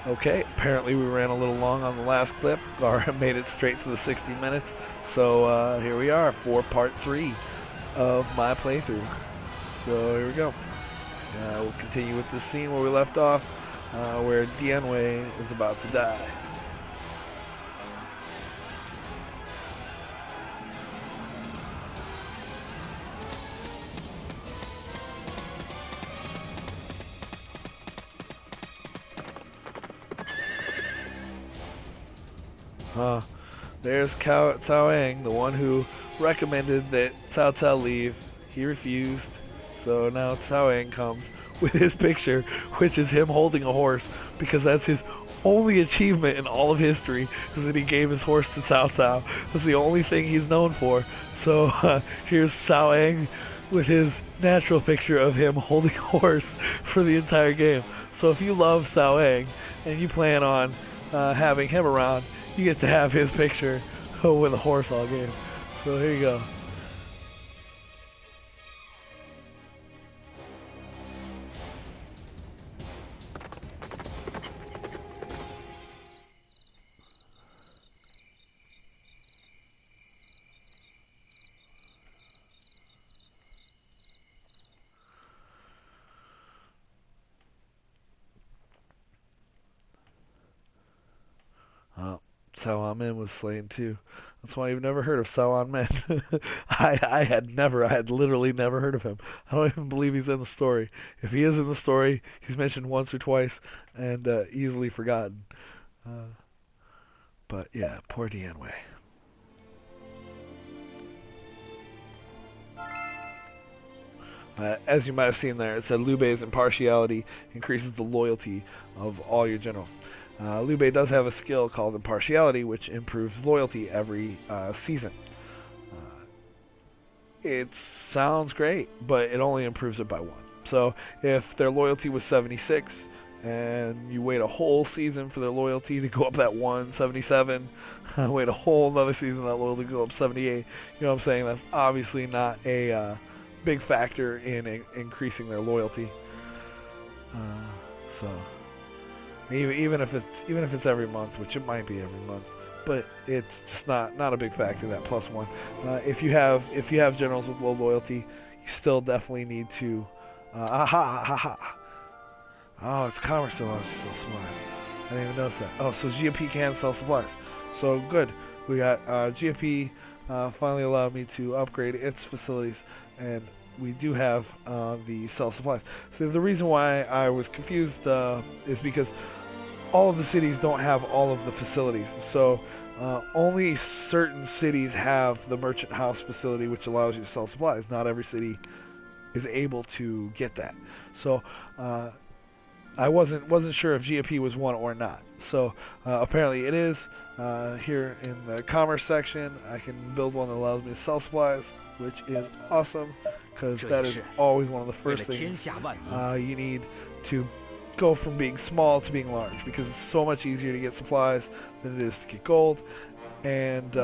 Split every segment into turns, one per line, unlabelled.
Okay, apparently we ran a little long on the last clip, or made it straight to the 60 minutes. So here we are for part 3 of my playthrough. So here we go. We'll continue with this scene where we left off, where Dienwei is about to die. There's Cao Cao, the one who recommended that Cao Cao leave. He refused. So now Cao comes with his picture, which is him holding a horse, because that's his only achievement in all of history, is that he gave his horse to Cao Cao. That's the only thing he's known for. So here's Cao with his natural picture of him holding a horse for the entire game. So if you love Cao and you plan on having him around, you get to have his picture with a horse all game. So here you go. Cao Men was slain too. That's why you've never heard of Cao Men. I had literally never heard of him. I don't even believe he's in the story. If he is in the story, he's mentioned once or twice and easily forgotten. Uh, but yeah, poor Dienwei. As you might have seen there, it said Liu Bei's impartiality increases the loyalty of all your generals. Liu Bei does have a skill called impartiality, which improves loyalty every season. It sounds great, but it only improves it by 1. So if their loyalty was 76, and you wait a whole season for their loyalty to go up that 177, wait a whole another season that loyalty to go up 78. You know what I'm saying? That's obviously not a big factor in increasing their loyalty. So even if it's every month, which it might be every month, but it's just not a big factor, that +1. If you have generals with low loyalty, you still definitely need to. Oh, it's commerce that allows you to sell supplies. I didn't even notice that. Oh, so GFP can sell supplies. So good. We got GFP finally allowed me to upgrade its facilities, and we do have the sell supplies. So the reason why I was confused is because all of the cities don't have all of the facilities. So only certain cities have the merchant house facility, which allows you to sell supplies. Not every city is able to get that. So I wasn't sure if GFP was one or not. So apparently it is. Here in the commerce section, I can build one that allows me to sell supplies, which is awesome, because that is always one of the first things you need to go from being small to being large, because it's so much easier to get supplies than it is to get gold. And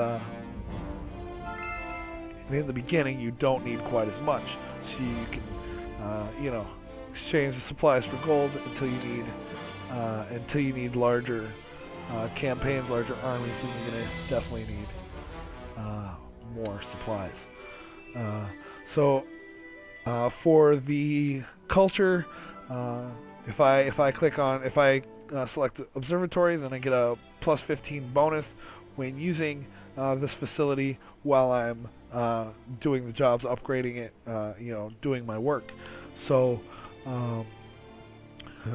in the beginning, you don't need quite as much, so you can exchange the supplies for gold until you need larger campaigns, larger armies. Then you're gonna definitely need more supplies. So for the culture, if I select observatory, then I get a +15 bonus when using this facility while I'm doing the jobs, upgrading it, doing my work. So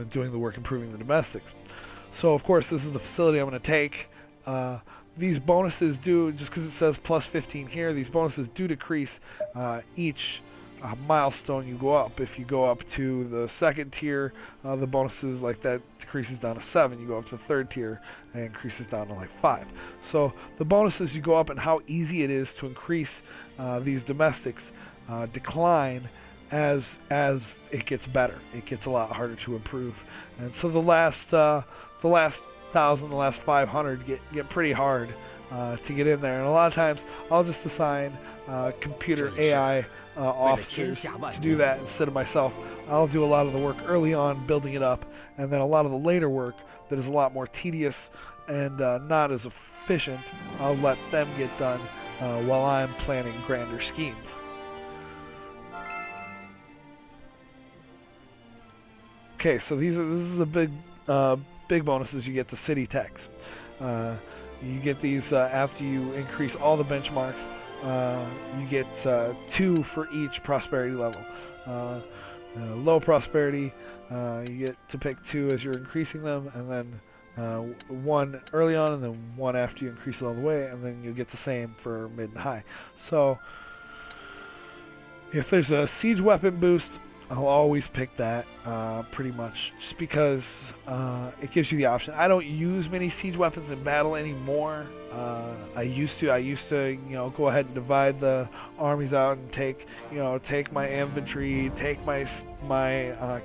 doing the work, improving the domestics. So of course this is the facility I'm going to take. These bonuses do, just because it says +15 here, these bonuses do decrease each milestone you go up. If you go up to the 2nd tier, the bonuses like that decreases down to 7. You go up to the 3rd tier and increases down to like 5. So the bonuses you go up and how easy it is to increase these domestics decline as it gets better. It gets a lot harder to improve, and so the last 1,000, the last 500 get pretty hard to get in there. And a lot of times I'll just assign computer AI officers to do that instead of myself. I'll do a lot of the work early on, building it up, and then a lot of the later work that is a lot more tedious and not as efficient, I'll let them get done while I'm planning grander schemes. Okay, so this is a big bonuses. You get the city tax. You get these after you increase all the benchmarks. You get 2 for each prosperity level. Low prosperity, you get to pick 2 as you're increasing them, and then 1 early on, and then 1 after you increase it all the way, and then you get the same for mid and high. So if there's a siege weapon boost, I'll always pick that, pretty much, just because it gives you the option. I don't use many siege weapons in battle anymore. I used to, go ahead and divide the armies out and take my infantry, take my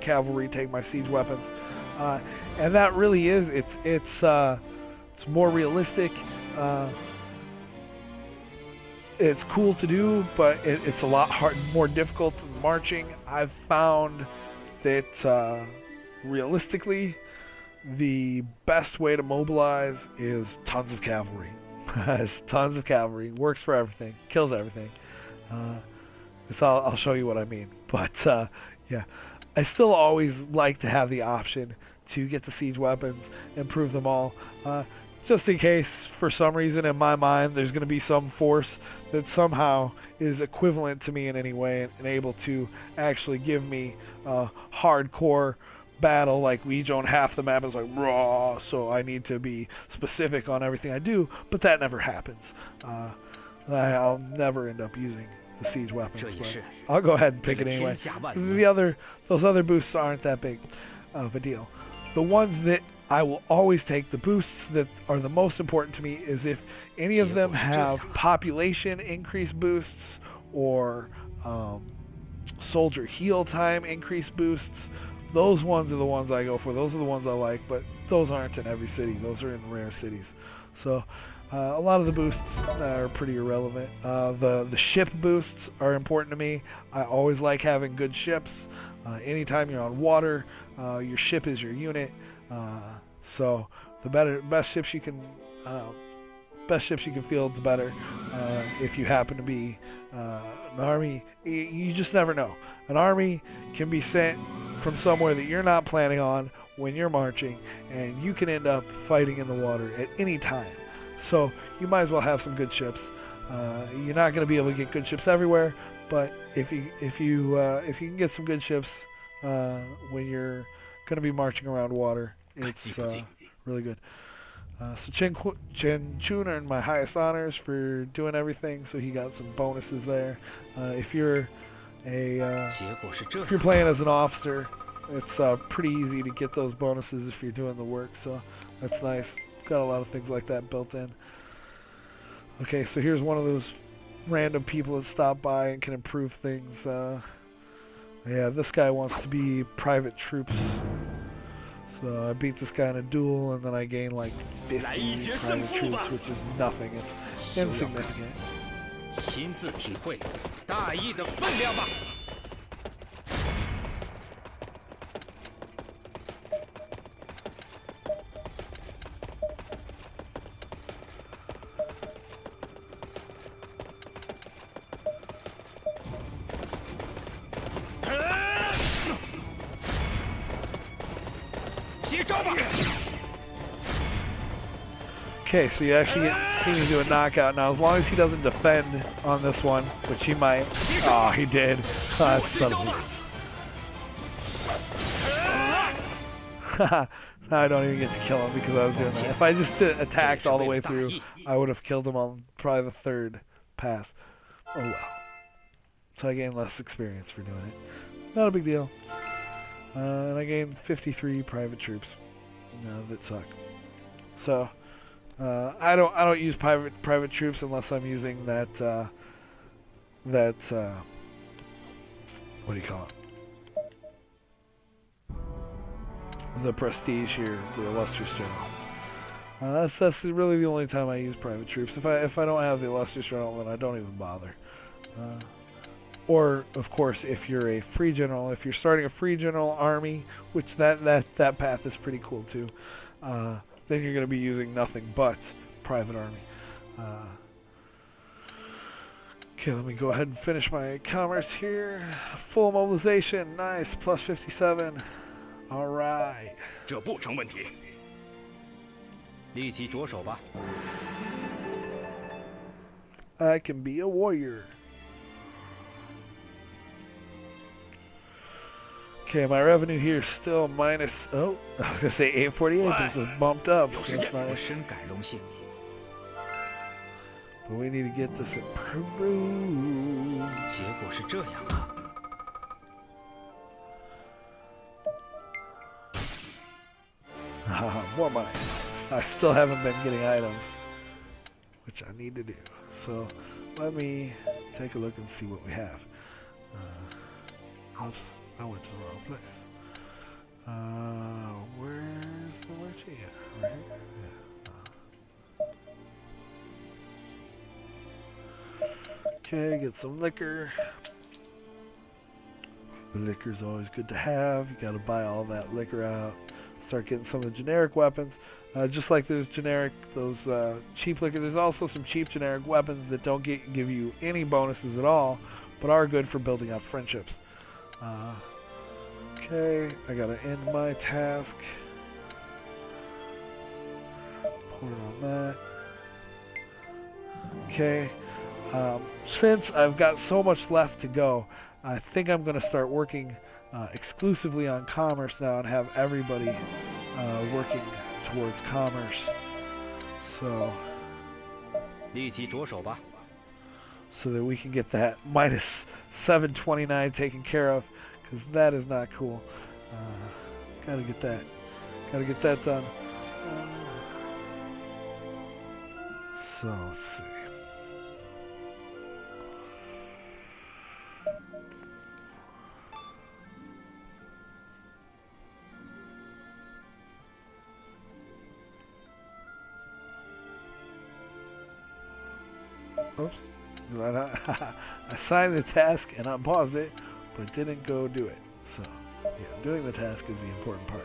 cavalry, take my siege weapons, and that really is, it's more realistic. It's cool to do, but it's a lot more difficult than marching. I've found that realistically, the best way to mobilize is tons of cavalry. Tons of cavalry works for everything, kills everything. I'll show you what I mean. But yeah, I still always like to have the option to get the siege weapons, improve them all. Just in case, for some reason in my mind, there's going to be some force that somehow is equivalent to me in any way and able to actually give me a hardcore battle. Like, we own half the map, it's like raw, so I need to be specific on everything I do, but that never happens. I'll never end up using the siege weapons, but I'll go ahead and pick it anyway. Those other boosts aren't that big of a deal. The ones that I will always take, the boosts that are the most important to me, is if any of them have population increase boosts or soldier heal time increase boosts. Those ones are the ones I go for. Those are the ones I like, but those aren't in every city. Those are in rare cities. So a lot of the boosts are pretty irrelevant. The ship boosts are important to me. I always like having good ships. Anytime you're on water, your ship is your unit. So the best ships you can field, the better. If you happen to be an army, you just never know. An army can be sent from somewhere that you're not planning on when you're marching, and you can end up fighting in the water at any time. So you might as well have some good ships. You're not going to be able to get good ships everywhere, but if you can get some good ships when you're going to be marching around water, it's really good. So Chen Chun earned my highest honors for doing everything, so he got some bonuses there. If you're playing as an officer, it's pretty easy to get those bonuses if you're doing the work, so that's nice. Got a lot of things like that built in. Okay, so here's one of those random people that stop by and can improve things. Yeah, this guy wants to be private troops. So I beat this guy in a duel, and then I gain like 50 private troops, which is nothing. It's insignificant. Okay, so you actually see me do a knockout. Now, as long as he doesn't defend on this one, which he might. Oh, he did. Son of a bitch. Now I don't even get to kill him because I was doing that. If I just attacked all the way through, I would have killed him on probably the third pass. Oh well. So I gained less experience for doing it. Not a big deal. And I gained 53 private troops. No, that suck. So I don't use private troops unless I'm using that what do you call it? The prestige here, the illustrious general. That's really the only time I use private troops. If I don't have the illustrious general, then I don't even bother. or of course, if you're a free general, if you're starting a free general army, which that path is pretty cool too, then you're going to be using nothing but private army. Okay, let me go ahead and finish my commerce here. Full mobilization, nice, plus 57. All right.
这不成问题。立即着手吧。
I can be a warrior. Okay, my revenue here is still minus. Oh, I was gonna say 848. This was bumped up. So that's nice.
深感荣幸。
But we need to get this improved.
结果是这样啊。
More money. I still haven't been getting items, which I need to do. So let me take a look and see what we have. Oops, I went to the wrong place. Where's the merchant? Yeah, right here. Yeah. Okay, get some liquor. Liquor's always good to have. You got to buy all that liquor out. Start getting some of the generic weapons. Just like there's generic, those cheap liquor, there's also some cheap generic weapons that don't give you any bonuses at all, but are good for building up friendships. Okay, I gotta end my task. Put it on that. Okay, since I've got so much left to go, I think I'm gonna start working exclusively on commerce now and have everybody working towards commerce. So that we can get that minus 729 taken care of, because that is not cool. Gotta get that done. So let's see. Oops. I signed the task and I paused it, but didn't go do it. So, yeah, doing the task is the important part.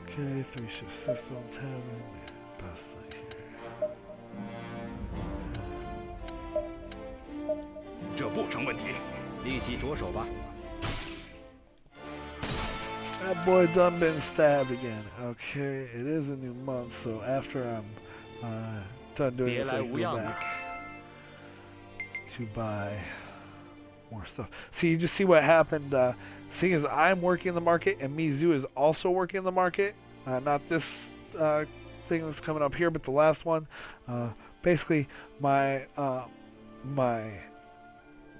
Okay, 3-shift system, tavern, best thing here. That boy done been stabbed again. Okay, it is a new month, so after I'm done doing this, I go back to buy more stuff. See, you just see what happened. Seeing as I'm working in the market and Mizu is also working in the market, not this thing that's coming up here, but the last one. Basically, my my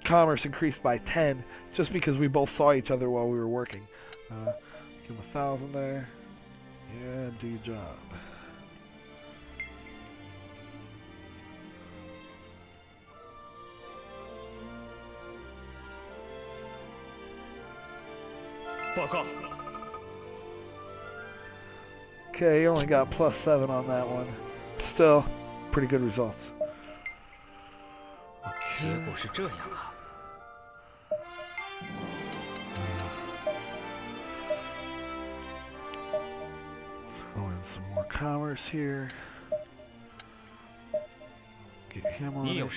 commerce increased by 10 just because we both saw each other while we were working. Give him 1,000 there. Yeah, do your job. Okay, you only got +7 on that one. Still, pretty good results. Okay. Throw in some more commerce here. Get him on it.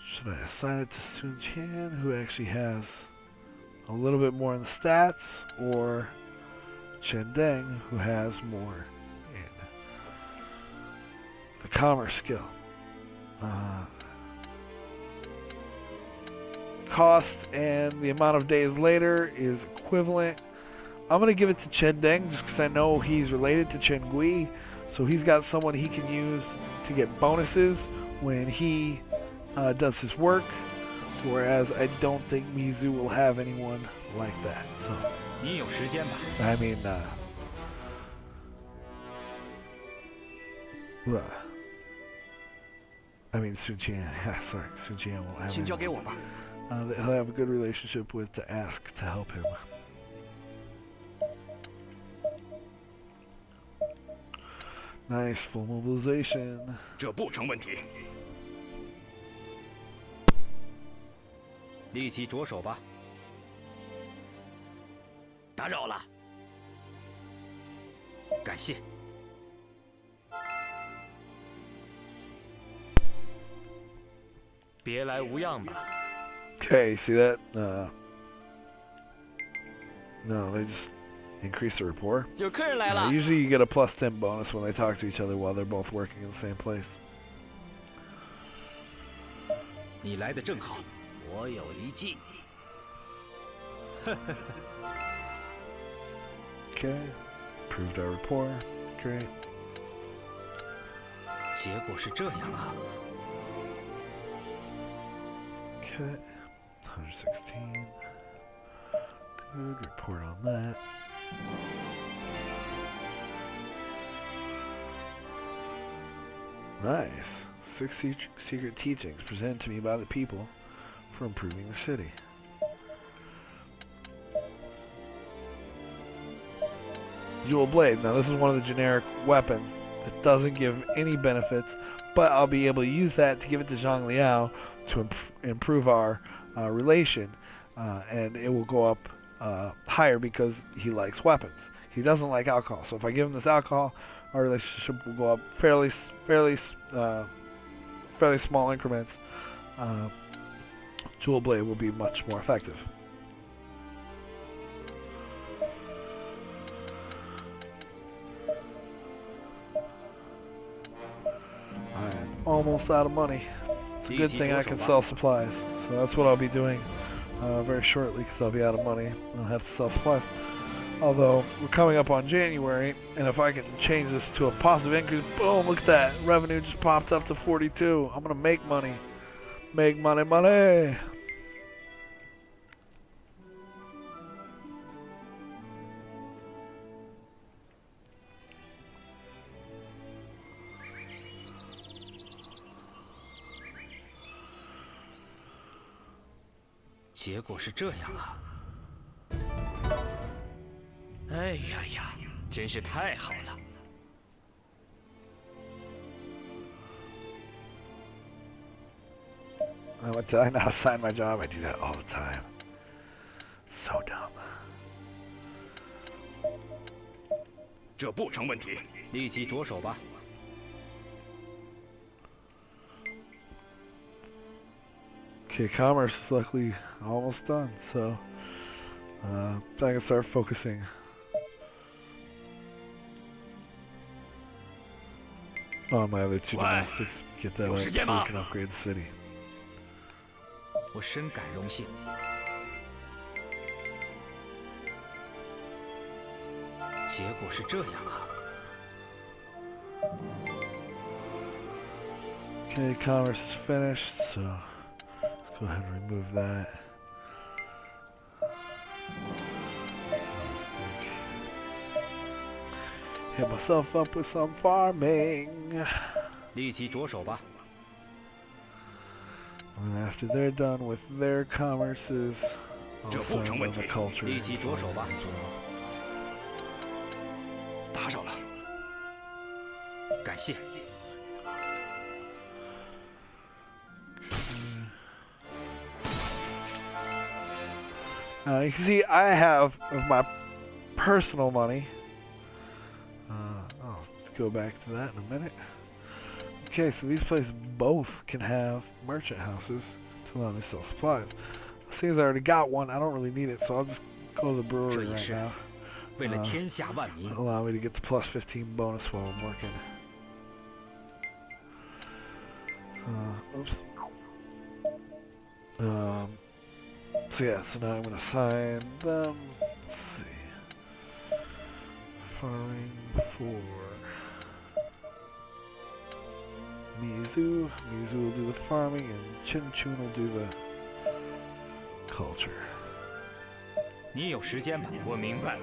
Should I assign it to Sun Chan, who actually has a little bit more in the stats, or Chen Deng, who has more in the commerce skill? Cost and the amount of days later is equivalent. I'm going to give it to Chen Deng just because I know he's related to Chen Gui, so he's got someone he can use to get bonuses when he does his work, whereas I don't think Mizu will have anyone like that. So, I mean, I mean, Sun Qian. Yeah, sorry, Sun Qian won't have
请交
anyone.
给我吧。
He'll have a good relationship with to ask to help him. Nice, full mobilization.
这不成问题。立即着手吧。打扰了。感谢。别来无恙吧。
Okay, see that? No, they just increase the rapport.
有客人来了。
Usually you get a +10 bonus when they talk to each other while they're both working in the same place.
你来的正好。
我有一计。
Okay, improved our rapport. Great.
结果是这样啊。
Okay, 116. Good report on that. Nice. 6 secret teachings presented to me by the people for improving the city. Jewel Blade. Now this is one of the generic weapons that doesn't give any benefits, but I'll be able to use that to give it to Zhang Liao to improve our relation, and it will go up higher because he likes weapons. He doesn't like alcohol, so if I give him this alcohol, our relationship will go up fairly small increments. Jewel Blade will be much more effective. I'm almost out of money. It's a good thing I can sell supplies, so that's what I'll be doing very shortly because I'll be out of money. I'll have to sell supplies. Although we're coming up on January, and if I can change this to a positive increase, boom, look at that. Revenue just popped up to 42. I'm going to make money. Make money, money. Did I not sign my job? I do that all the time. So dumb.
这不成问题。立即着手吧。
Okay, commerce is luckily almost done, so I can start focusing. On my other two domestics, get that out so we can upgrade the city.
我深感荣幸。结果是这样啊。
Okay, commerce is finished, so let's go ahead and remove that. Hit myself up with some farming.
立即着手吧。
And after they're done with their commerces, I'll
这不
send
成
them
问
a
题。
culture
立即着手吧。
as well.
打扰了。感谢。
You can see I have of my personal money. I'll go back to that in a minute. Okay, so these places both can have merchant houses to allow me to sell supplies. Seeing as I already got one, I don't really need it, so I'll just go to the brewery right now.
为了天下万民。
Allow me to get the +15 bonus while I'm working. Oops. So yeah, so now I'm going to assign them. Let's see. Farming for Mizu. Mizu will do the farming, and Chin Chun will do the culture.
你有时间吧？我明白了。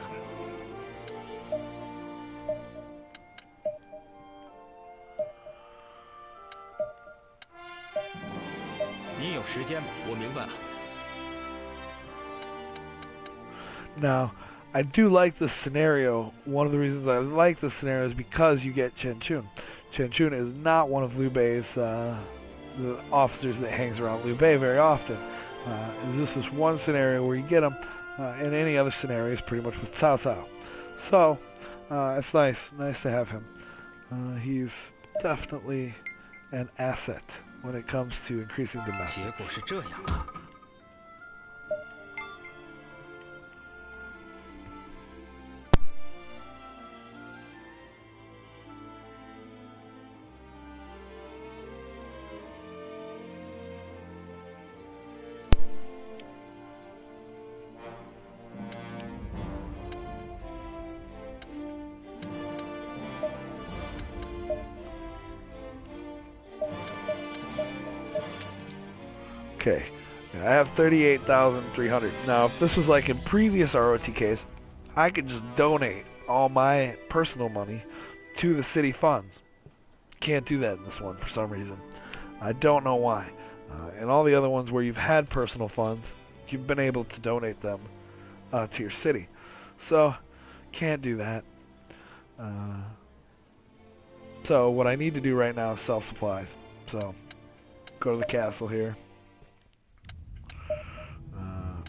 Okay,
时间吧，我明白了。
Now, I do like this scenario. One of the reasons I like this scenario is because you get Chen Chun. Chen Chun is not one of Liu Bei's the officers that hangs around Liu Bei very often. This is one scenario where you get him. In any other scenario is pretty much with Cao Cao. So, it's nice to have him. He's definitely an asset when it comes to increasing
结果
domestics.
是这样啊。
Okay, I have 38,300. Now, if this was like in previous ROTKs, I could just donate all my personal money to the city funds. Can't do that in this one for some reason. I don't know why. In all the other ones where you've had personal funds, you've been able to donate them to your city. So, can't do that. So, what I need to do right now is sell supplies. So, go to the castle here.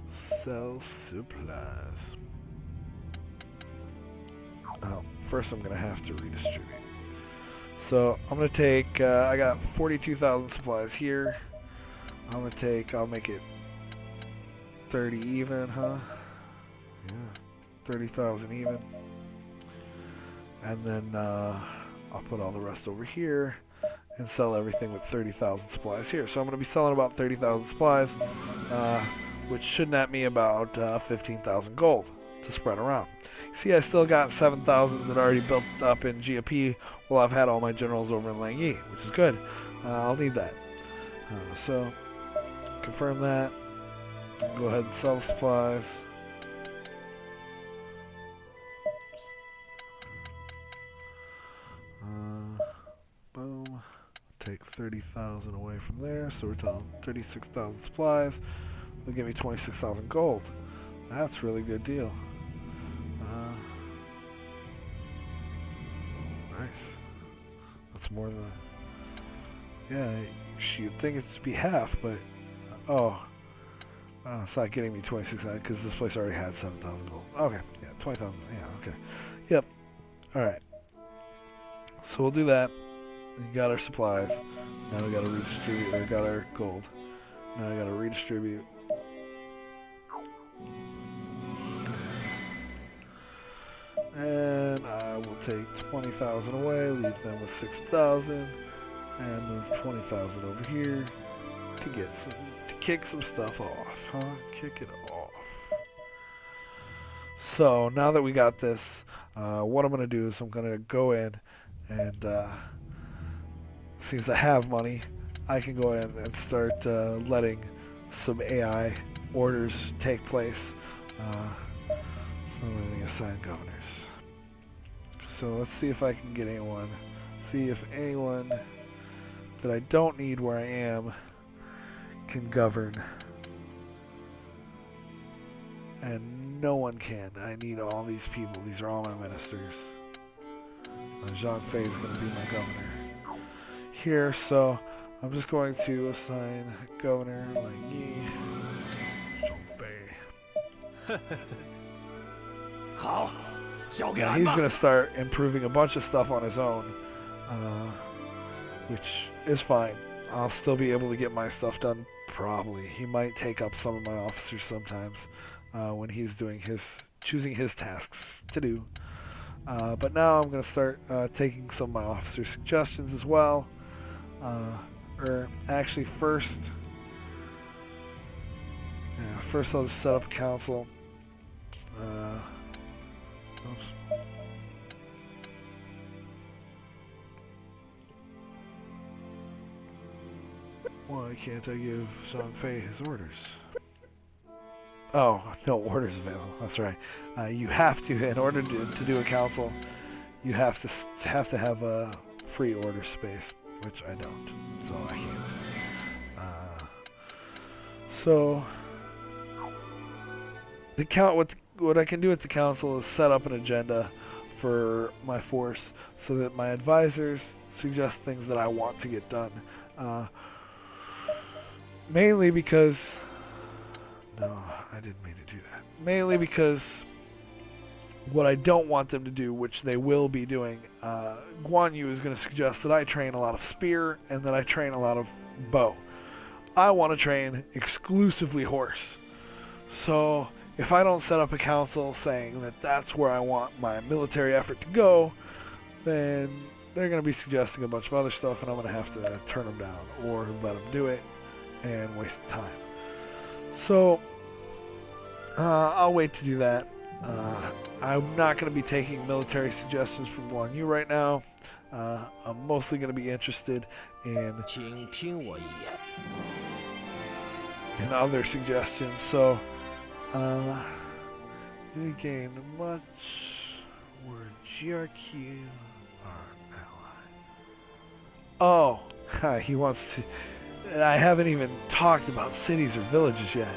Sell supplies. Oh, first I'm going to have to redistribute. So I'm going to take, I got 42,000 supplies here. I'll make it 30 even, huh? Yeah, 30,000 even. And then I'll put all the rest over here and sell everything with 30,000 supplies here. So I'm going to be selling about 30,000 supplies. Which should net me about 15,000 gold to spread around. See, I still got 7,000 that already built up in GOP while I've had all my generals over in Langyi, which is good. I'll need that. So, confirm that. Go ahead and sell the supplies. Boom. Take 30,000 away from there, so we're telling 36,000 supplies. They'll give me 26,000 gold. That's a really good deal. Nice. That's more than yeah, you'd think it should be half, but it's not getting me 26,000 because this place already had 7,000 gold. Okay, yeah, 20,000. Yeah, okay. Yep. All right. So we'll do that. We got our supplies. Now we got to redistribute. We got our gold. Now I got to redistribute. And I will take 20,000 away, leave them with 6,000, and move 20,000 over here to kick some stuff off, huh? Kick it off. So now that we got this, what I'm going to do is I'm going to go in and since I have money, I can go in and start letting some AI orders take place. So I'm going to assign governors. So let's see if I can get anyone. See if anyone that I don't need where I am can govern. And no one can. I need all these people. These are all my ministers. Zhang Fei is going to be my governor here, so I'm just going to assign governor Langyi Zhang Fei. Yeah, he's going to start improving a bunch of stuff on his own, which is fine. I'll still be able to get my stuff done, probably. He might take up some of my officers sometimes when he's choosing his tasks to do. But now I'm going to start taking some of my officer suggestions as well. Or actually first I'll just set up a council. Oops. Why can't I give Zhang Fei his orders? Oh, no orders available. That's right. You have to, in order to do a council, you have to have a free order space, which I don't, so I can't. So the count what I can do at the council is set up an agenda for my force so that my advisors suggest things that I want to get done. Mainly because no, I didn't mean to do that. Mainly because what I don't want them to do, which they will be doing, Guan Yu is going to suggest that I train a lot of spear and that I train a lot of bow. I want to train exclusively horse. So if I don't set up a council saying that that's where I want my military effort to go, then they're going to be suggesting a bunch of other stuff and I'm going to have to turn them down or let them do it and waste time. So I'll wait to do that. I'm not going to be taking military suggestions from Guan Yu right now. I'm mostly going to be interested in other suggestions. So you gain much word GRQ our ally. Oh, he wants to. I haven't even talked about cities or villages yet,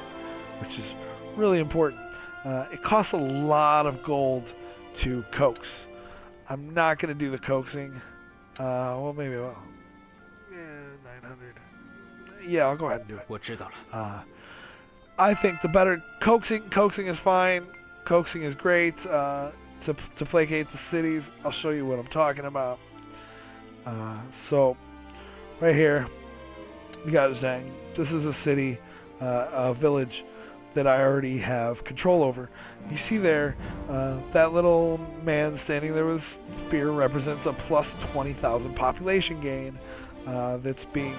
which is really important. It costs a lot of gold to coax. I'm not going to do the coaxing. Well, maybe I will. Yeah, 900. Yeah, I'll go ahead and do it. I think the better coaxing is fine. Coaxing is great to placate the cities. I'll show you what I'm talking about. So, right here, we got Zhang. This is a city, a village that I already have control over. You see there, that little man standing there with a spear represents a plus 20,000 population gain that's being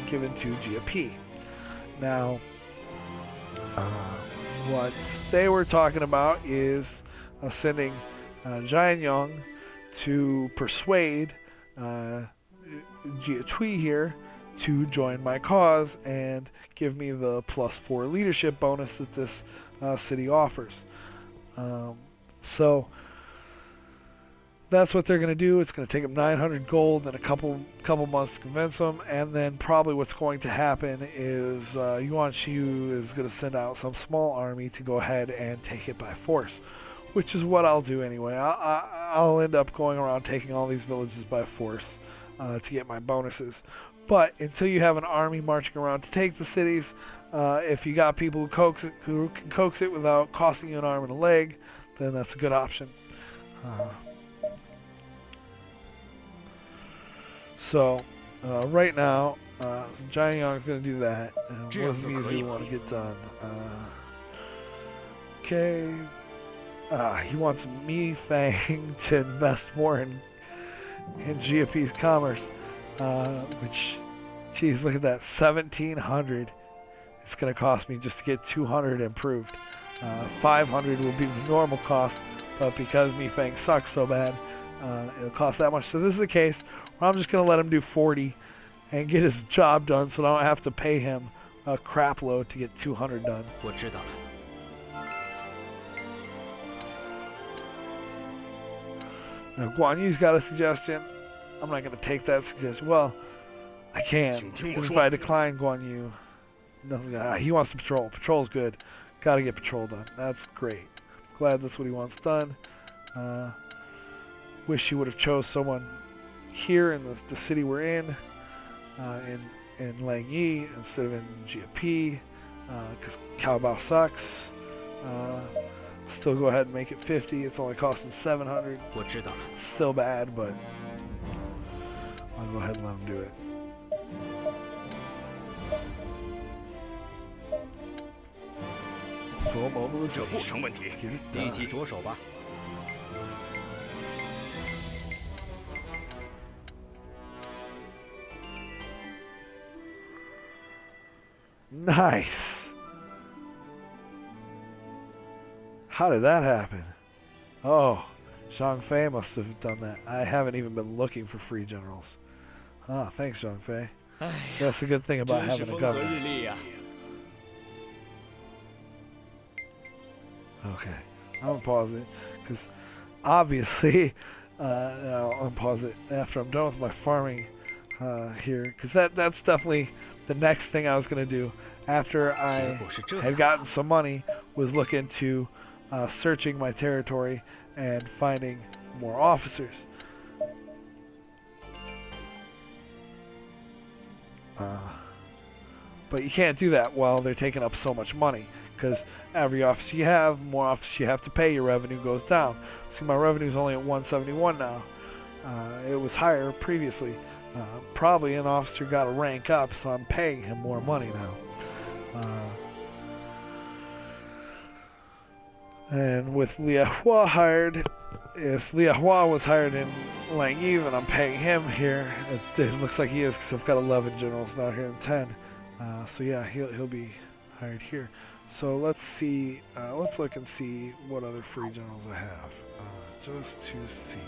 given to GP. Now, what they were talking about is sending Jianyong to persuade XIII here to join my cause and give me the +4 leadership bonus that this city offers. So that's what they're going to do. It's going to take them 900 gold and a couple months to convince them, and then probably what's going to happen is Yuan Shiyu is going to send out some small army to go ahead and take it by force, which is what I'll do anyway. I'll end up going around taking all these villages by force to get my bonuses. But until you have an army marching around to take the cities, if you got people who can coax it without costing you an arm and a leg, then that's a good option. So right now, Jianyong is going to do that. And what does Mizu want to get done? Okay. He wants Mi Fang to invest more in GFP's commerce. Which, geez, look at that, 1,700. It's going to cost me just to get 200 improved. 500 will be the normal cost, but because Mi Fang sucks so bad, it'll cost that much. So this is the case where I'm just going to let him do 40 and get his job done so I don't have to pay him a crap load to get 200 done. Now, Guan Yu's got a suggestion. I'm not going to take that suggestion. Well, I can. Because if I decline Guan Yu, nothing's going to happen. He wants to patrol. Patrol's good. Got to get patrol done. That's great. Glad that's what he wants done. Wish he would have chose someone here in the city we're in Langyi instead of in GFP, because Caobao sucks. Still go ahead and make it 50. It's only costing 700. It's still bad, but I'll go ahead and let him do it. Full mobilization. Get it done. Nice. How did that happen? Oh, Zhang Fei must have done that. I haven't even been looking for free generals. Ah, thanks, Zhang Fei. So that's a good thing about having a government. Okay, I'm gonna pause it because obviously I'll unpause it after I'm done with my farming here, because that's definitely the next thing I was gonna do after
结
I
果是这
had
样。
gotten some money, was looking to searching my territory and finding more officers. But you can't do that while they're taking up so much money, because every officer you have, more officers you have to pay, your revenue goes down. See, my revenue is only at 171 now. It was higher previously. Probably an officer got to rank up, so I'm paying him more money now. And with Liahua hired, if Liahua was hired in Langyi, then I'm paying him here. It looks like he is, because I've got 11 generals now here in 10. So yeah, he'll be hired here. So let's see, let's look and see what other free generals I have, just to see.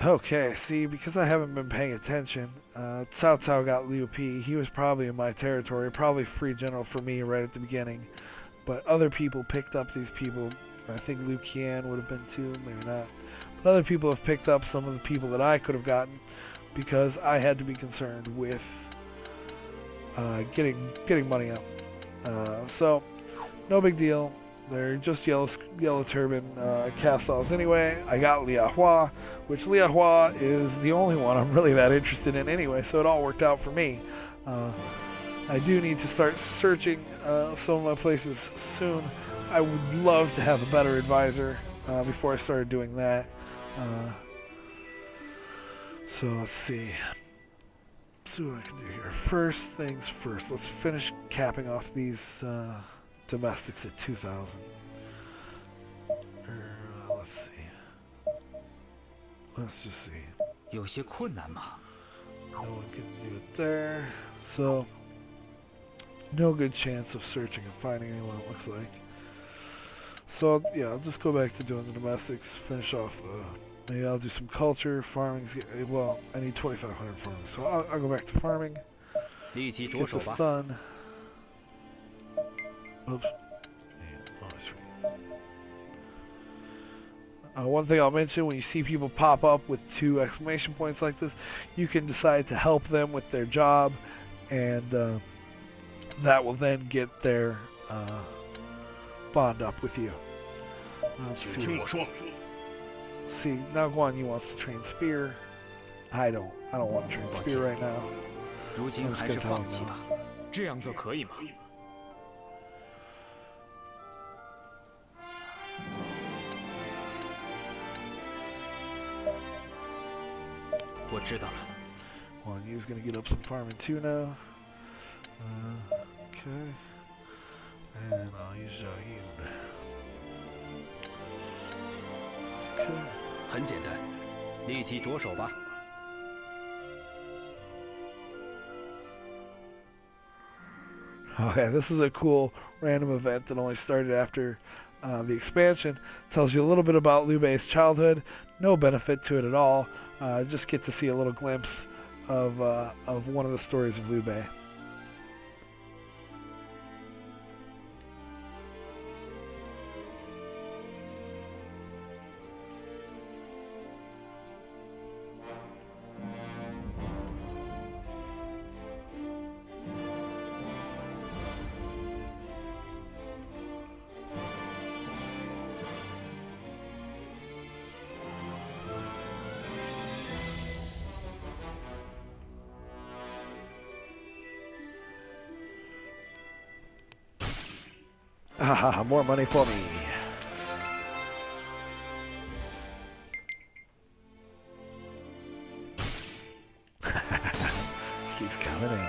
Okay, see, because I haven't been paying attention, Cao Cao got Liu Pi. He was probably in my territory, probably free general for me right at the beginning. But other people picked up these people. I think Liu Qian would have been too, maybe not. But other people have picked up some of the people that I could have gotten because I had to be concerned with getting money up. So, no big deal. They're just yellow turban cast-offs anyway. I got Liahua, which Liahua is the only one I'm really that interested in anyway, so it all worked out for me. I do need to start searching some of my places soon. I would love to have a better advisor before I started doing that. So let's see. Let's see what I can do here. First things first, let's finish capping off these domestics at 2,000. Let's see. Let's just see.
有些困难吗？
No one can do it there. So, no good chance of searching and finding anyone, it looks like. So, yeah, I'll just go back to doing the domestics, finish off the... Maybe I'll do some culture, farming. Well, I need 2,500 farming, so I'll go back to farming.
立即
Get
着手
this
吧。
done. Oops. Yeah, oh, that's right. One thing I'll mention, when you see people pop up with 2 exclamation points like this, you can decide to help them with their job, and that will then get their bond up with you. Let's
请
see.
听我说，
See, now Guan Yu wants to train spear. I don't want to train spear right now.
如今还是放弃吧。
这样做可以吗？
我知道了。
Guan Yu's gonna get up some farming too now. Okay. And I'll use Zhao Yun. Okay.
很简单，立即着手吧。
Okay, this is a cool random event that only started after the expansion. Tells you a little bit about Liu Bei's childhood. No benefit to it at all. Just get to see a little glimpse of one of the stories of Liu Bei. Haha, more money for me. Keeps coming in.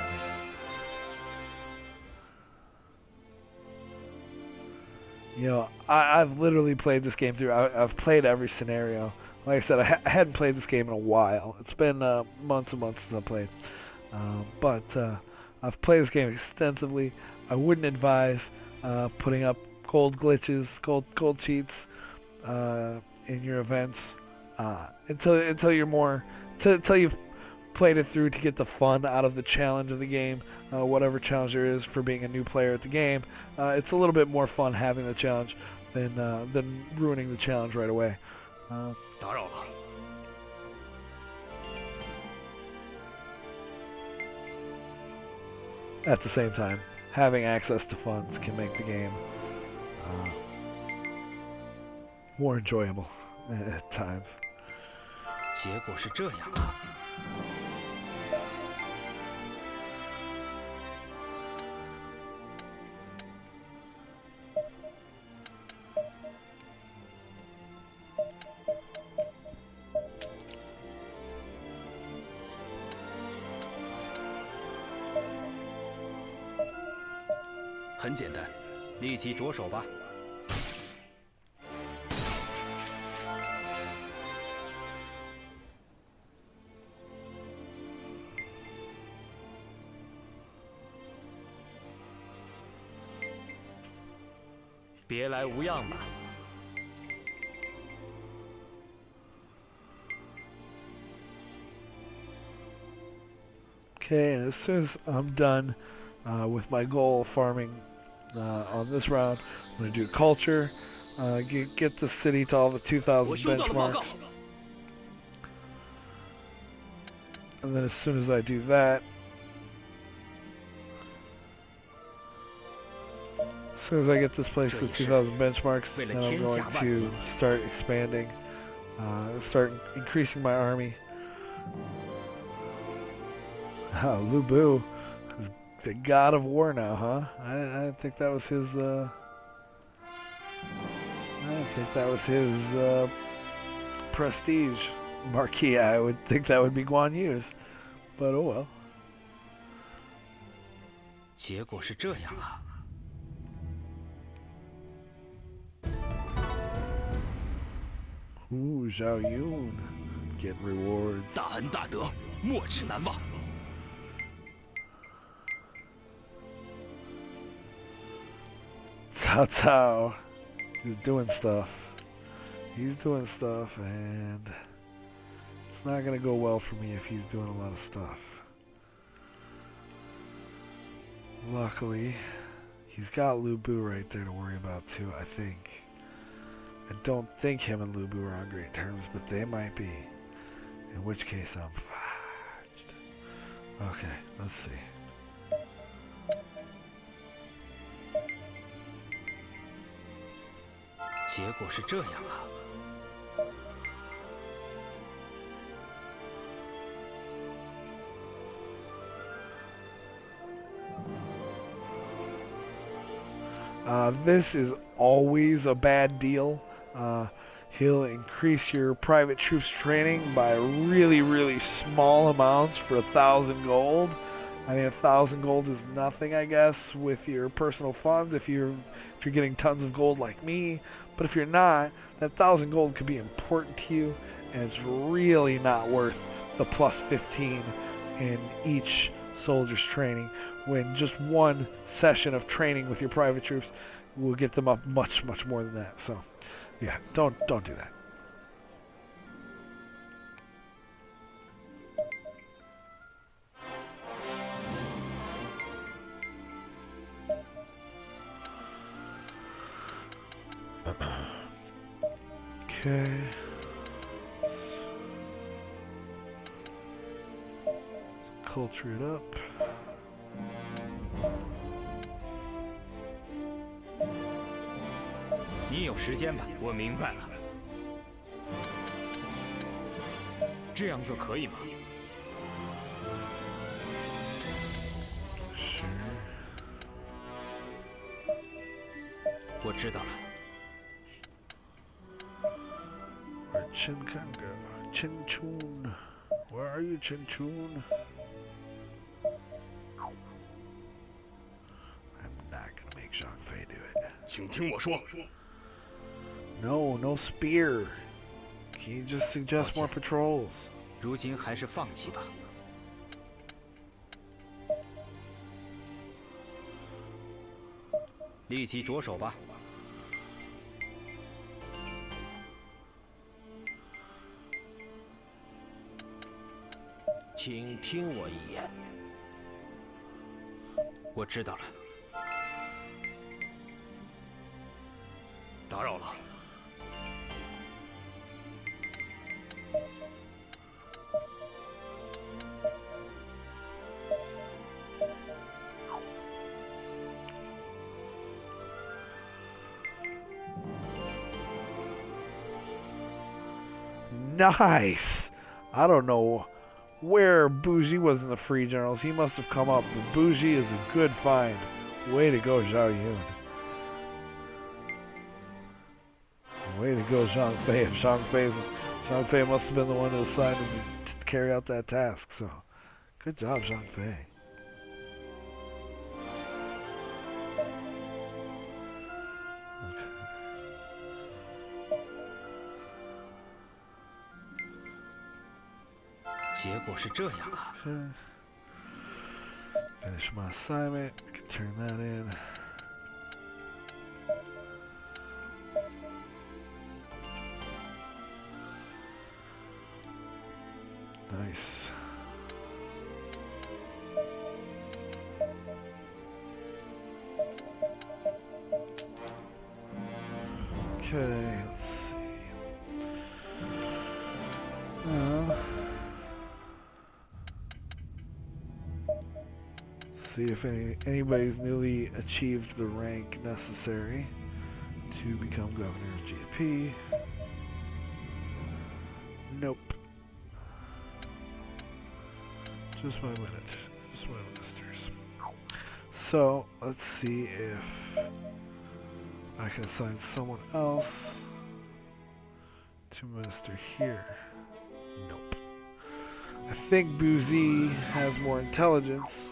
You know, I've literally played this game through. I've played every scenario. Like I said, I hadn't played this game in a while. It's been months and months since I played. But I've played this game extensively. I wouldn't advise putting up gold glitches, gold cheats in your events until you're more until you've played it through to get the fun out of the challenge of the game, whatever challenge there is for being a new player at the game. It's a little bit more fun having the challenge than ruining the challenge right away.
打扰了。
At the same time, having access to funds can make the game more enjoyable at times.
结果是这样啊。很简单，立即着手吧。别来无恙吧。
Okay, and as soon as I'm done with my goal farming on this round, I'm going to do culture, get the city to all the 2,000 benchmarks. And then as soon as I do that, as soon as I get this place to 2,000 benchmarks, then I'm going to start expanding, start increasing my army. Lu Bu is the god of war now, huh? I didn't think that was his. I didn't think that was his prestige marquee. I would think that would be Guan Yu's, but oh well.
结果是这样啊。
Ooh, Zhao Yun, get rewards.
大恩大德，没齿难忘。
Cao Cao is doing stuff. He's doing stuff, and it's not going to go well for me if he's doing a lot of stuff. Luckily, he's got Lu Bu right there to worry about too, I think. I don't think him and Lu Bu are on great terms, but they might be. In which case, I'm fudged. Okay, let's see.
结果是这样
啊。This is always a bad deal. He'll increase your private troops training by really, really small amounts for 1,000 gold. I mean, 1,000 gold is nothing, I guess, with your personal funds if you're getting tons of gold like me. But if you're not, that 1,000 gold could be important to you, and it's really not worth the plus 15 in each soldier's training, when just one session of training with your private troops will get them up much, much more than that. So, yeah, don't do that. Okay. Let's culture it up.
你有时间吧？我明白了。这样做可以吗？
是。
我知道了。
Chin Kanga, Chin Chun, where are you, Chin Chun? I'm not gonna make Zhang Fei do it.
请听我说。
No, no spear. Can you just suggest more patrols?
如今还是放弃吧。立即着手吧。
请听我一言。
我知道了。打扰了。
Nice! I don't know where Bougie was in the free generals. He must have come up, but Bougie is a good find. Way to go, Zhao Yun. Way to go, Zhang Fei. If Zhang Fei must have been the one who assigned him to carry out that task, so good job, Zhang Fei.
Okay.
Finish my assignment. I can turn that in. Nice. Okay, let's see. See if anybody's newly achieved the rank necessary to become governor of GP. Nope. Just my ministers. So let's see if I can assign someone else to minister here. Nope. I think Bouzy has more intelligence.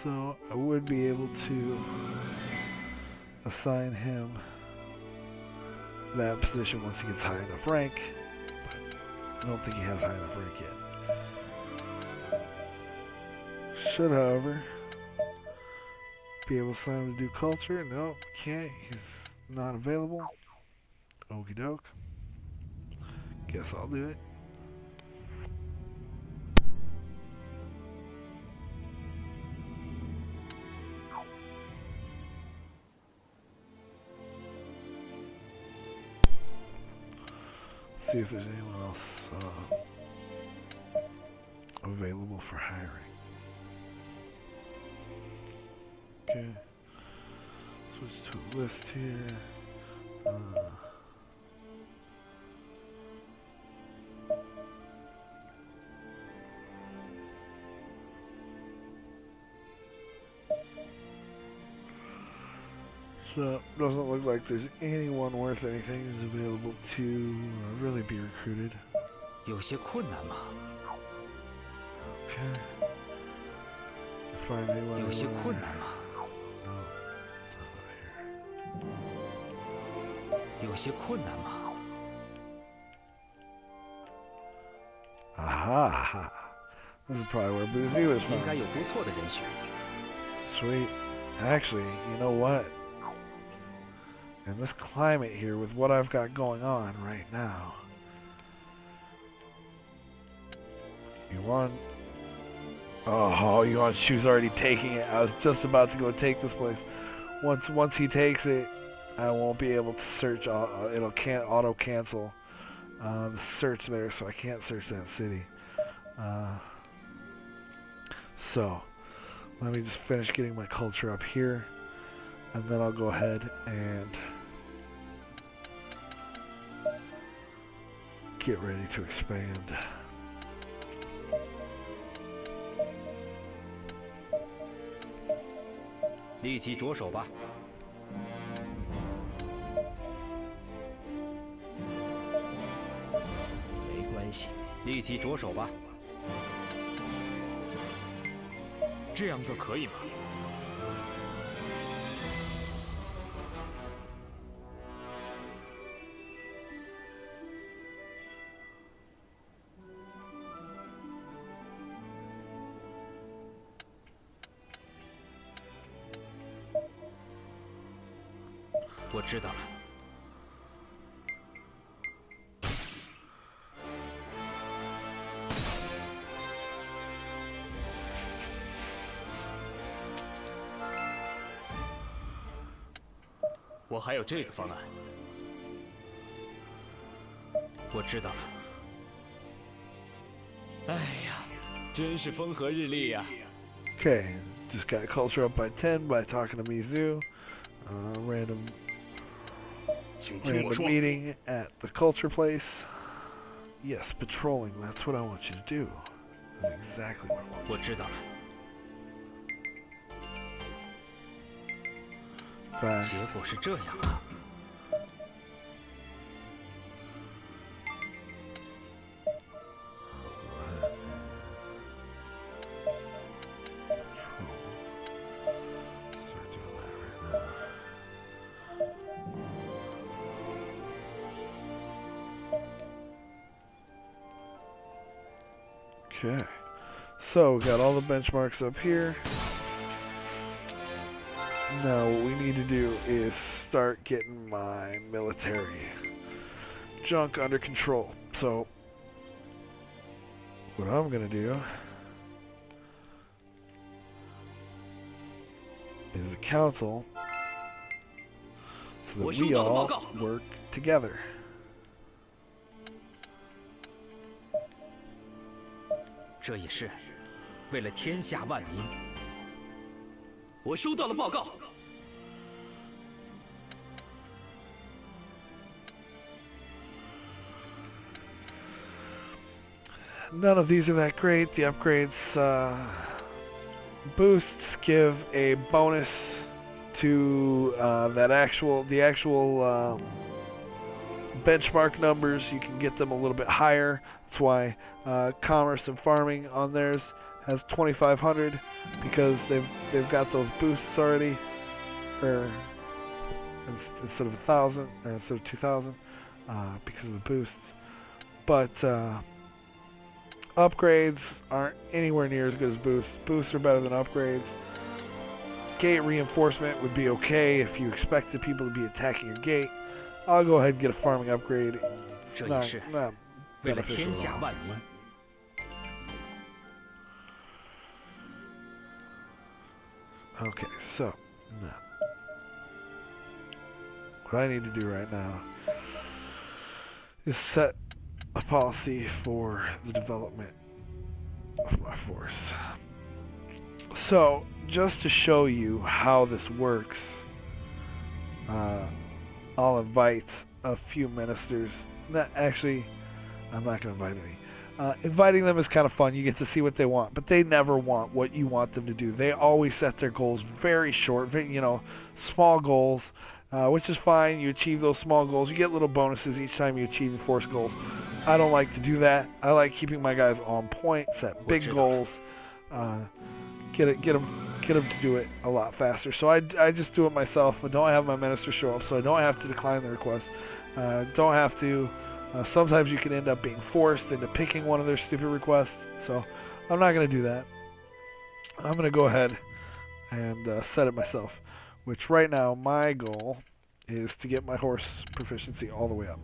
So I would be able to assign him that position once he gets high enough rank, but I don't think he has high enough rank yet. Should, however, be able to assign him to do culture. No, can't. He's not available. Okie doke. Guess I'll do it. See if there's anyone else available for hiring. Okay, switch to a list here. So, doesn't look like there's anyone worth anything who's available to really be recruited.
有些困难吗？
Okay. Find anyone.
有些困难吗？
No, not here.
有些困难吗？
Aha! This is probably where Boozy was
应该
from.
有不错的人选。
Sweet. Actually, you know what? In this climate here, with what I've got going on right now, Yuan's already taking it. I was just about to go take this place. Once he takes it, I won't be able to search. Can't auto cancel the search there, so I can't search that city. So let me just finish getting my culture up here, and then I'll go ahead and get ready to expand.
立即着手吧。
没关系，
立即着手吧。这样做可以吗？ 我知道了。我还有这个方案。我知道了。哎呀，真是风和日丽呀。
Okay, just got culture up by 10 by talking to Mizu. Random
请听我
Random
说。
meeting at the culture place. Yes, patrolling. That's what I want you to do. That's exactly what I want.
我知道了，
Fast.
结果是这样啊。
Start doing that right now. Okay. So, we got all the benchmarks up here. Now, what we need to do is start getting my military junk under control. So, what I'm going to do is a council so that we all work together.
这也是为了天下万民。我收到了报告。
None of these are that great. The upgrades boosts give a bonus to the actual benchmark numbers. You can get them a little bit higher. That's why commerce and farming on theirs has 2,500 because they've got those boosts already, or instead of 1,000 or instead of 2,000 because of the boosts. But upgrades aren't anywhere near as good as boosts. Boosts are better than upgrades. Gate reinforcement would be okay if you expected people to be attacking your gate. I'll go ahead and get a farming upgrade. It's not
为了天
beneficial
下
at all.
万民。
Okay, so now what I need to do right now is set a policy for the development of my force. So, just to show you how this works, I'll invite a few ministers. Actually, I'm not going to invite any. Inviting them is kind of fun. You get to see what they want, but they never want what you want them to do. They always set their goals very short, small goals, which is fine. You achieve those small goals. You get little bonuses each time you achieve your force goals. I don't like to do that. I like keeping my guys on point, set big goals, get them to do it a lot faster. So I just do it myself. I don't have my minister show up, so I don't have to decline the request. Don't have to. Sometimes you can end up being forced into picking one of their stupid requests. So I'm not going to do that. I'm going to go ahead and set it myself, which right now my goal is to get my horse proficiency all the way up.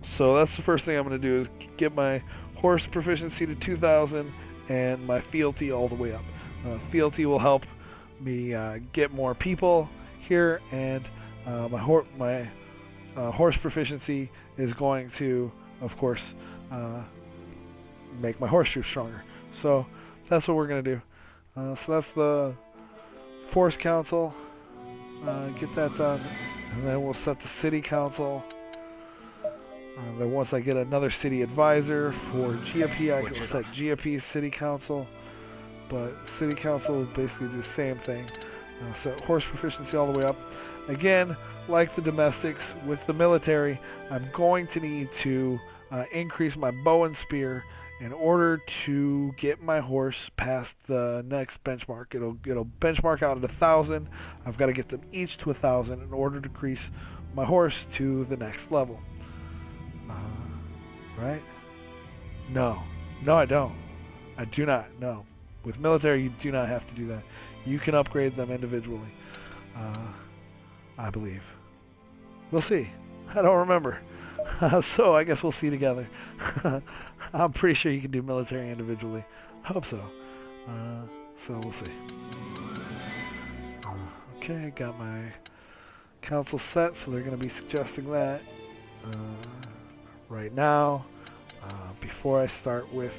So that's the first thing I'm going to do is get my horse proficiency to 2,000 and my fealty all the way up. Fealty will help me get more people here, and my horse proficiency is going to, of course, make my horse troops stronger. So that's what we're going to do. So that's the Force Council. Get that done. And then we'll set the City Council. Then once I get another City Advisor for GOP, I can set GOP's City Council. But City Council will basically do the same thing. Set horse proficiency all the way up. Again, like the domestics, with the military, I'm going to need to increase my bow and spear in order to get my horse past the next benchmark. It'll benchmark out at 1,000. I've got to get them each to 1,000 in order to increase my horse to the next level. Right? No, I don't. I do not. No. With military, you do not have to do that. You can upgrade them individually. I believe. We'll see. I don't remember. So I guess we'll see together. I'm pretty sure you can do military individually. I hope so. So we'll see. Okay, got my council set, so they're going to be suggesting that right now. Before I start with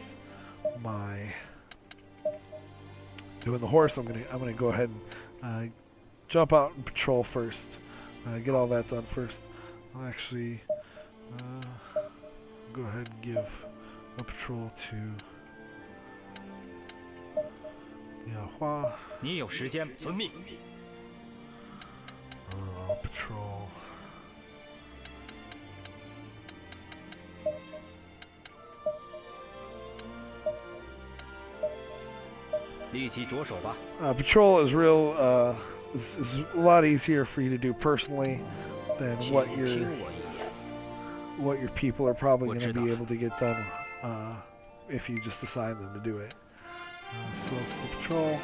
my doing the horse, I'm gonna go ahead and jump out and patrol first. get all that done first. I'll actually go ahead and give a patrol to Yahua.
你有时间，遵命。
I'll patrol.
立即着手吧。
Patrol is real. Is a lot easier for you to do personally than what your people are probably going to be able to get done if you just assign them to do it. So let's do patrol.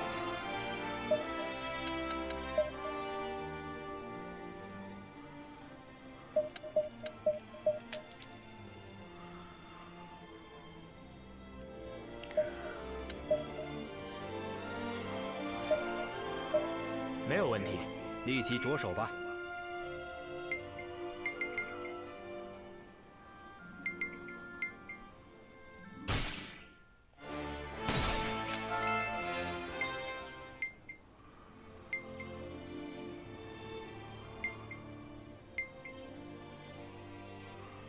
"没有问题，立即着手吧。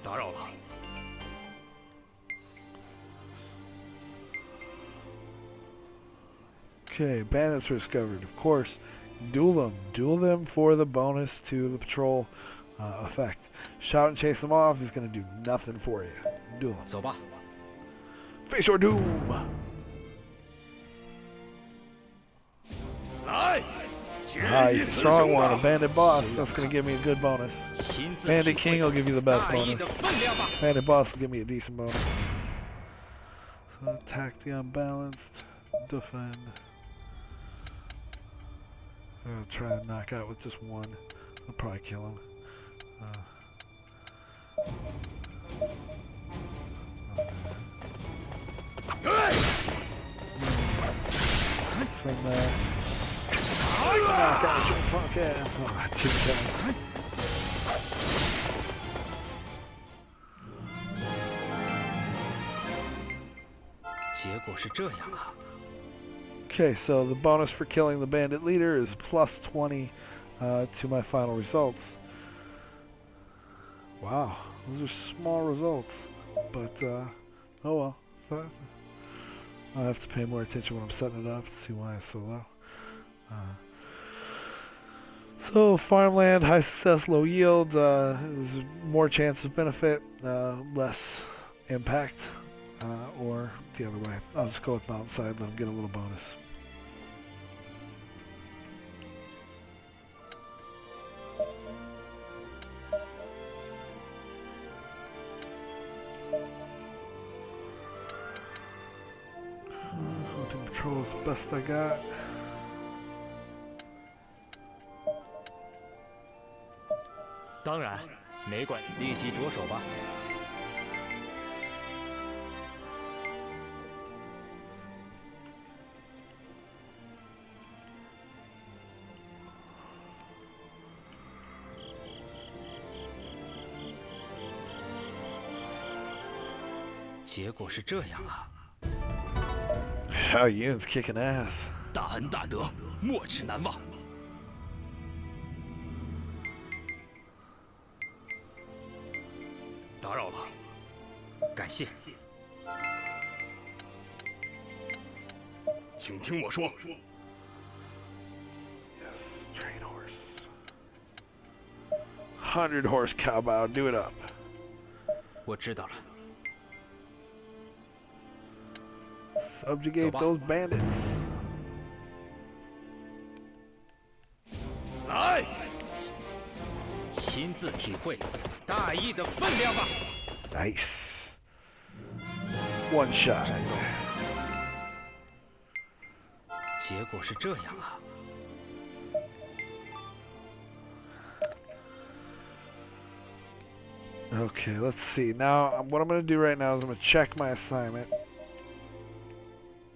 打扰了。
Okay, bandits were discovered. Of course, duel them for the bonus to the patrol effect. Shout and chase them off is going to do nothing for you. Duel them.
走吧。
Face your doom.
来，
He's a strong one, a bandit boss. That's going to give me a good bonus.
亲自
Bandit
体
king
会
will give you the best
大义
bonus.
的分量吧。
Bandit boss will give me a decent bonus. So attack the unbalanced. Defend. I'll try to knock out with just one. I'll probably kill him. From that. Knock out your punk ass. Oh, I didn't kill him. Okay, so the bonus for killing the bandit leader is plus 20 to my final results. Wow, those are small results, but oh well. I'll have to pay more attention when I'm setting it up to see why it's so low. So farmland, high success, low yield, there's more chance of benefit, less impact, or the other way. I'll just go with mountainside, let them get a little bonus. Hunting patrol is the best I got.
当然，没关系，立即着手吧。结果是这样啊！
How Yun's kicking ass.
大恩大德，没齿难忘。打扰了，感谢。请听我说。
Yes, train horse. 100 horse cowboy, do it up.
我知道了。
Subjugate those bandits.
来，亲自体会大义的分量吧。
Nice. One shot.
战斗。结果是这样啊。
Okay, let's see. Now, what I'm going to do right now is I'm going to check my assignment,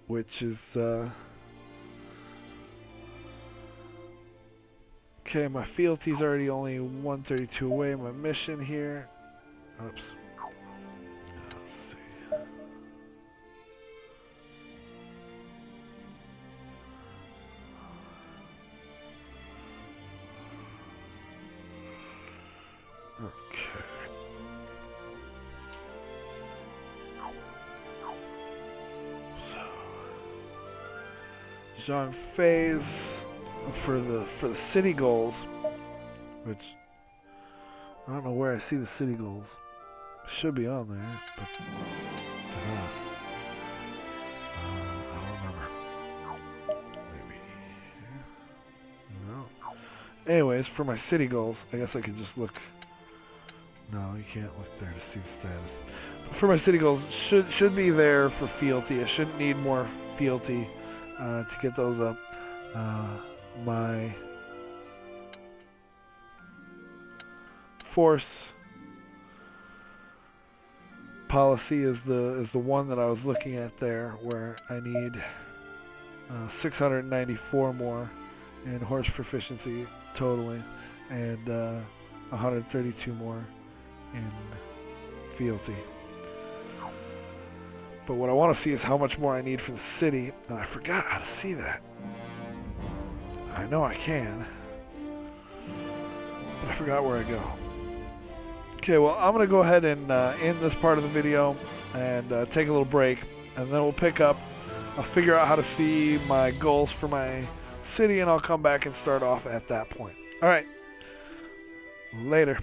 which is, okay, my fealty's already only 132 away. My mission here, oops. Let's see. Zhang Fei's for the city goals, which I don't know where I see the city goals. Should be on there, but they're not. I don't remember. Maybe here? No. Anyways, for my city goals, I guess I could just look. No, you can't look there to see the status. But for my city goals, should be there for fealty. I shouldn't need more fealty to get those up. My force policy is the one that I was looking at there, where I need 694 more in horse proficiency totally, and 132 more in fealty. But what I want to see is how much more I need for the city, and I forgot how to see that. I know I can, but I forgot where I go. Okay, well, I'm going to go ahead and end this part of the video and take a little break, and then we'll pick up. I'll figure out how to see my goals for my city, and I'll come back and start off at that point. All right, later.